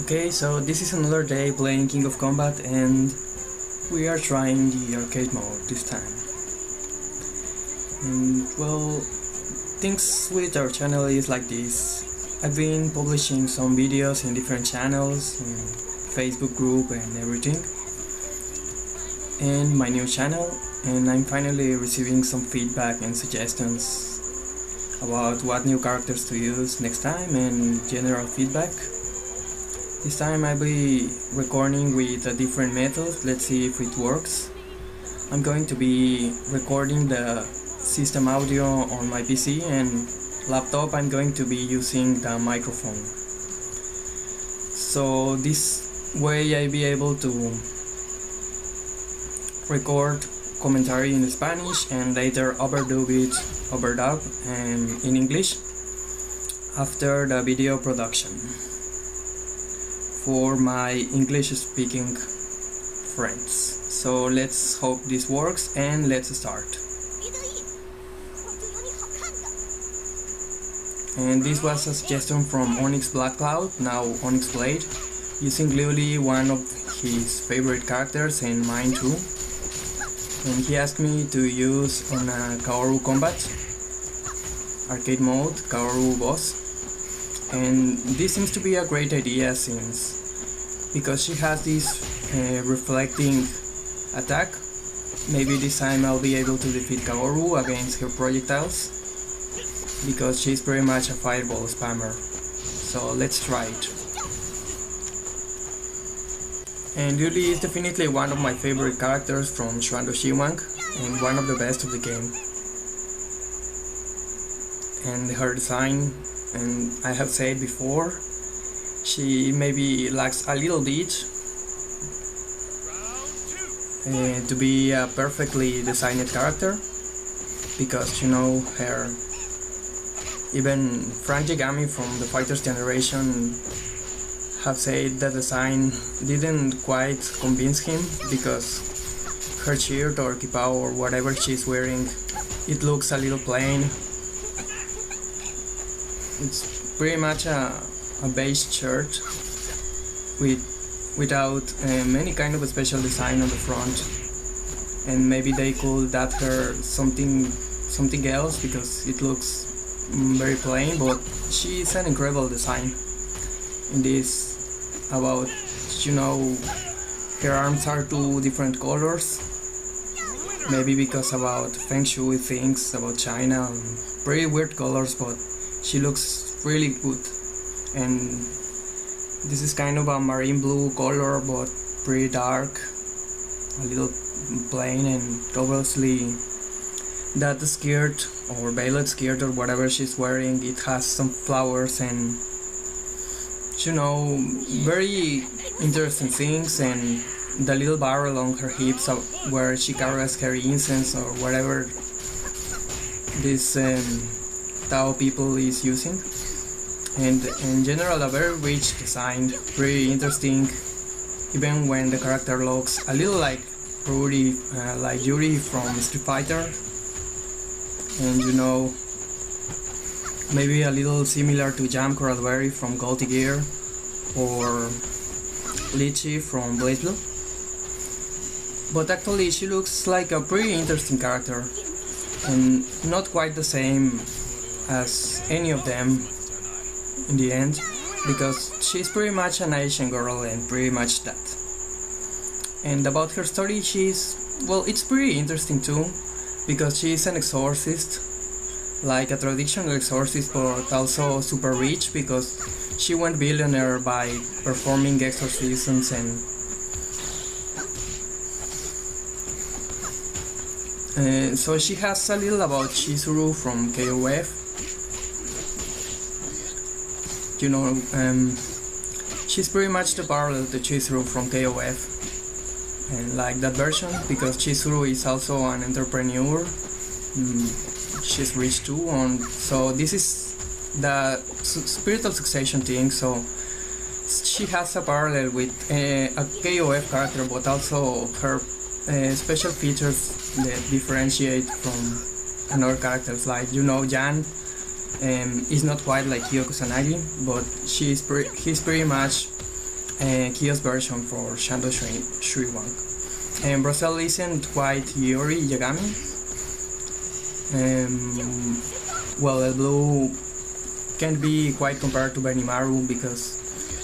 Okay, so this is another day playing King of Combat and we are trying the arcade mode this time. And well, things with our channel is like this. I've been publishing some videos in different channels, in Facebook group and everything, and my new channel, and I'm finally receiving some feedback and suggestions about what new characters to use next time and general feedback. This time I'll be recording with a different method. Let's see if it works. I'm going to be recording the system audio on my PC, and laptop I'm going to be using the microphone. So this way I'll be able to record commentary in Spanish and later overdub in English after the video production for my English speaking friends. So let's hope this works and let's start. And this was a suggestion from Onyx Black Cloud, now Onyx Blade, using Ruriy, one of his favorite characters and mine too. And he asked me to use on a Kaoru combat arcade mode, Kaoru boss. And this seems to be a great idea because she has this reflecting attack. Maybe this time I'll be able to defeat Kaoru against her projectiles, because she's pretty much a fireball spammer. So let's try it. And Ruriy is definitely one of my favorite characters from Shuando Shiwang and one of the best of the game. And her design, and I have said before, she maybe lacks a little bit to be a perfectly designed character, because you know her. Even Frank Yagami from the Fighters generation have said the design didn't quite convince him, because her shirt or kipao or whatever she's wearing, it looks a little plain. It's pretty much a beige shirt without any kind of a special design on the front, and maybe they could add her something else, because it looks very plain, but she's an incredible design. In this, about, you know, her arms are two different colors, maybe because about Feng Shui things about China, pretty weird colors, but she looks really good. And this is kind of a marine blue color, but pretty dark, a little plain, and obviously that skirt or veiled skirt or whatever she's wearing, it has some flowers and, you know, very interesting things, and the little barrel on her hips where she carries her incense or whatever this Tao people is using. And in general, a very rich design, pretty interesting, even when the character looks a little like Ruriy from Street Fighter, and you know, maybe a little similar to Jam Coralberry from Guilty Gear, or Lychee from BlazBlue. But actually she looks like a pretty interesting character, and not quite the same as any of them in the end, because she's pretty much an Asian girl and pretty much that. And about her story, it's pretty interesting too, because she's an exorcist, like a traditional exorcist, but also super rich, because she went billionaire by performing exorcisms. And so she has a little about Chizuru from KOF. You know, she's pretty much the parallel to Chizuru from KOF, and like that version, because Chizuru is also an entrepreneur. She's rich too, and so this is the spiritual succession thing. So she has a parallel with a KOF character, but also her special features that differentiate from another characters, like, you know, Jan is not quite like Kyoko Kusanagi, but he's pretty much kiosk version for Shadow Shui Wang. And Brazil isn't quite Yuri Yagami. Well, El Blue can be quite compared to Benimaru because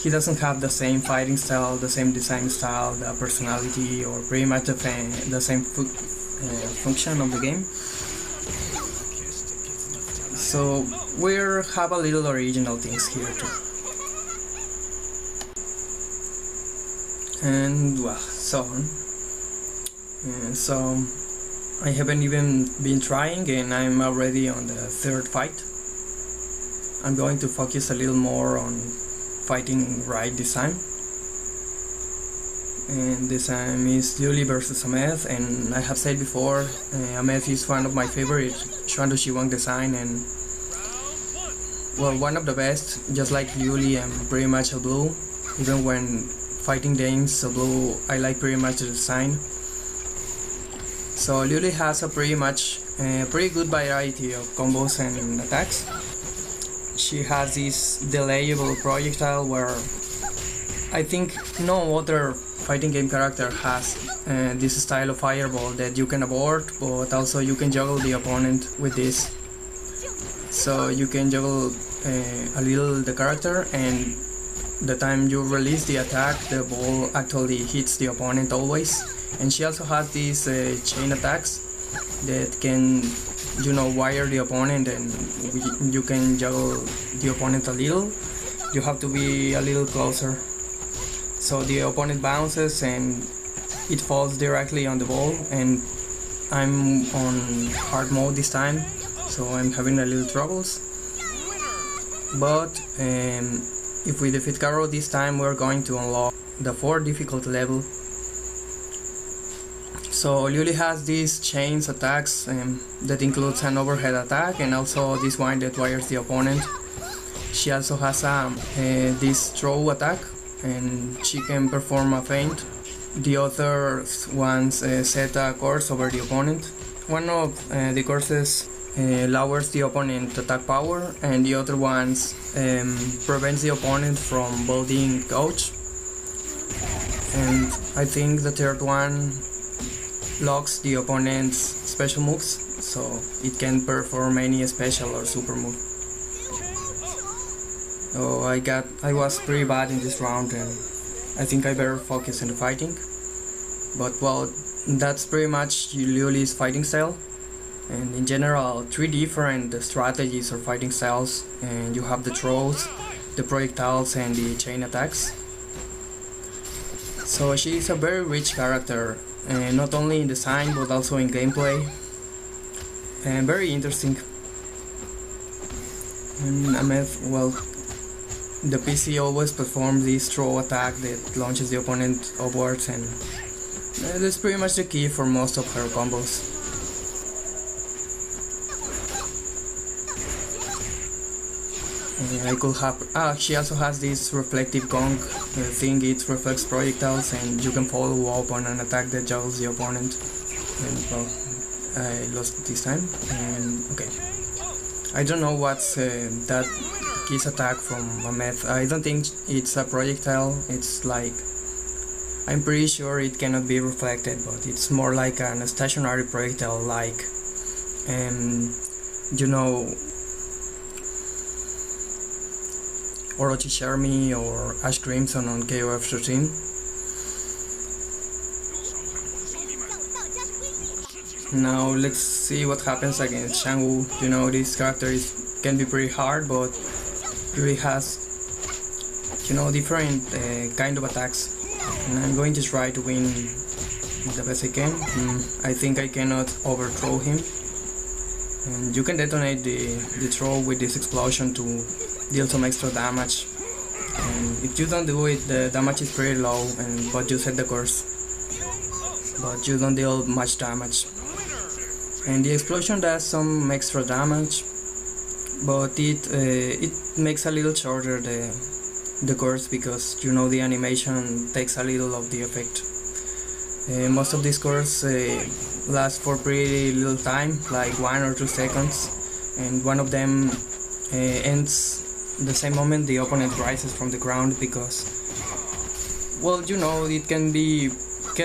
he doesn't have the same fighting style, the same design style, the personality, or pretty much the same function of the game. So we have a little original things here too. And well, so on. So I haven't even been trying, and I'm already on the third fight. I'm going to focus a little more on fighting right this time. And this time is Ruriy versus Ahmed, and I have said before, Ahmed is one of my favorite Shadow Shui Wang design, and well, one of the best. Just like Ruriy, I'm pretty much a blue. Even when fighting games, a blue, I like pretty much the design. So Ruriy has a pretty good variety of combos and attacks. She has this delayable projectile where I think no other fighting game character has this style of fireball that you can abort, but also you can juggle the opponent with this. So you can juggle a little the character, and the time you release the attack, the ball actually hits the opponent always. And she also has these chain attacks that can, you know, wire the opponent, and you can juggle the opponent a little. You have to be a little closer. So the opponent bounces and it falls directly on the ball, and I'm on hard mode this time, so I'm having a little troubles. But if we defeat Garo this time, we're going to unlock the 4th difficulty level. So Ruriy has these chains attacks that includes an overhead attack and also this one that wires the opponent. She also has this throw attack, and she can perform a feint. The other ones set a course over the opponent. One of the courses lowers the opponent's attack power, and the other ones prevents the opponent from building gauge. And I think the third one locks the opponent's special moves, so it can perform any special or super move. So I was pretty bad in this round, and I think I better focus on the fighting. But well, that's pretty much Ruriy's fighting style. And in general, 3 different strategies or fighting styles, and you have the throws, the projectiles, and the chain attacks. So she is a very rich character, not only in design but also in gameplay, and very interesting. And Ahmed, well, the PC always performs this throw attack that launches the opponent upwards, and that's pretty much the key for most of her combos. I could have. She also has this reflective gong thing. It reflects projectiles, and you can follow up on an attack that juggles the opponent. And well, I lost this time. And okay, I don't know what's that kiss attack from Ahmed. I don't think it's a projectile. It's like, I'm pretty sure it cannot be reflected, but it's more like a stationary projectile, like, you know, Orochi Shermie or Ash Crimson on KOF 13. Now let's see what happens against Shangwu. You know, this character can be pretty hard, but Ruriy has, you know, different kind of attacks, and I'm going to try to win the best I can. I think I cannot overthrow him, and you can detonate the throw with this explosion to deal some extra damage, and if you don't do it, the damage is pretty low, but you set the course, but you don't deal much damage. And the explosion does some extra damage, but it makes a little shorter the course, because, you know, the animation takes a little of the effect. Most of these course last for pretty little time, like 1 or 2 seconds, and one of them ends the same moment the opponent rises from the ground, because Well, you know, it can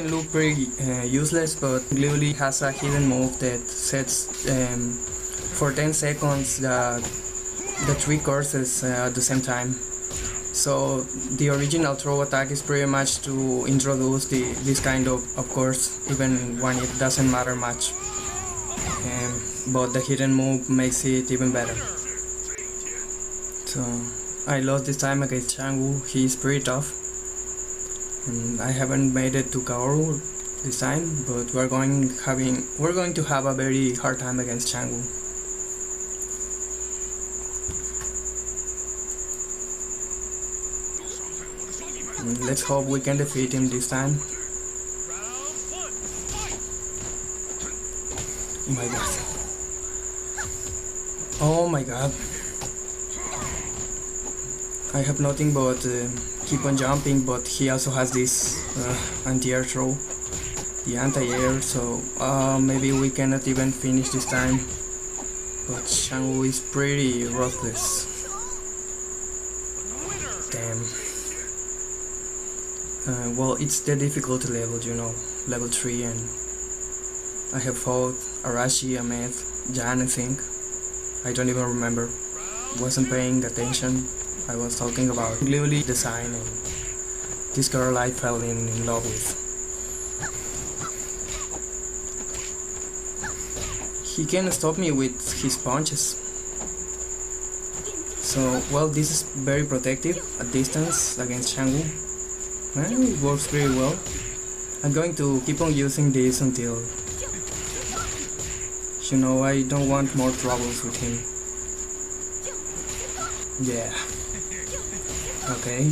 look pretty useless, but Ruriy has a hidden move that sets for 10 seconds the three courses at the same time. So the original throw attack is pretty much to introduce this kind of course, even when it doesn't matter much. But the hidden move makes it even better. So I lost this time against Changwoo. He's pretty tough, and I haven't made it to Kaoru this time, but we're going to have a very hard time against Changwoo. Let's hope we can defeat him this time. Oh my god. Oh my god. I have nothing but keep on jumping, but he also has this anti-air throw, the anti-air, so maybe we cannot even finish this time. But Changwoo is pretty ruthless. Damn. Well, it's the difficulty level, you know, level 3, and I have fought Arashi, Ahmed, Jan, I think. I don't even remember. Wasn't paying attention. I was talking about Ruriy design and this girl I fell in love with. He can stop me with his punches. So, well, this is very protective at distance against Changwoo. Well, it works very well. I'm going to keep on using this until, you know, I don't want more troubles with him. Yeah. Okay.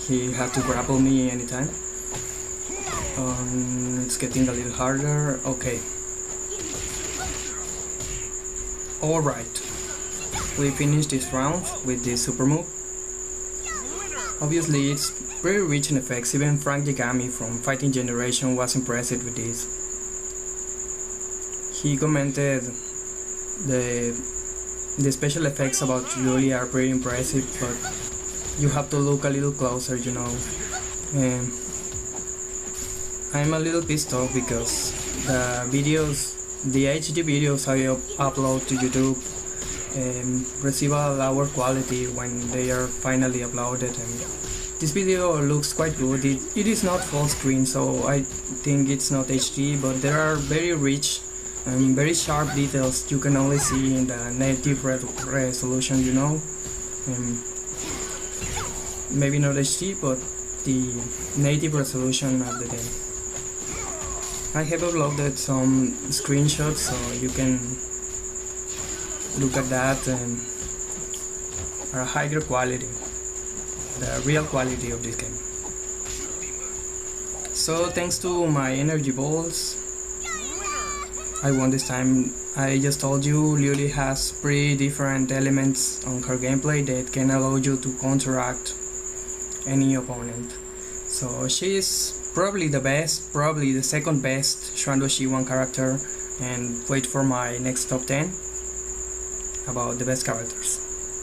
He had to grapple me anytime. It's getting a little harder. Okay. Alright. We finished this round with this super move. Obviously, it's pretty rich in effects. Even Frank Yagami from Fighting Generation was impressed with this. He commented the special effects about Ruriy are pretty impressive, but you have to look a little closer, you know. I'm a little pissed off because the HD videos I upload to YouTube receive a lower quality when they are finally uploaded, and this video looks quite good. It is not full screen, so I think it's not HD, but there are very rich and very sharp details you can only see in the native resolution, you know. Maybe not HD, but the native resolution of the game. I have uploaded some screenshots so you can look at that and are a higher quality, the real quality of this game. So thanks to my energy balls, I won this time. I just told you Ruriy has pretty different elements on her gameplay that can allow you to counteract any opponent. So she is probably the best, probably the second best Shrandoshi 1 character, and wait for my next top 10 about the best characters.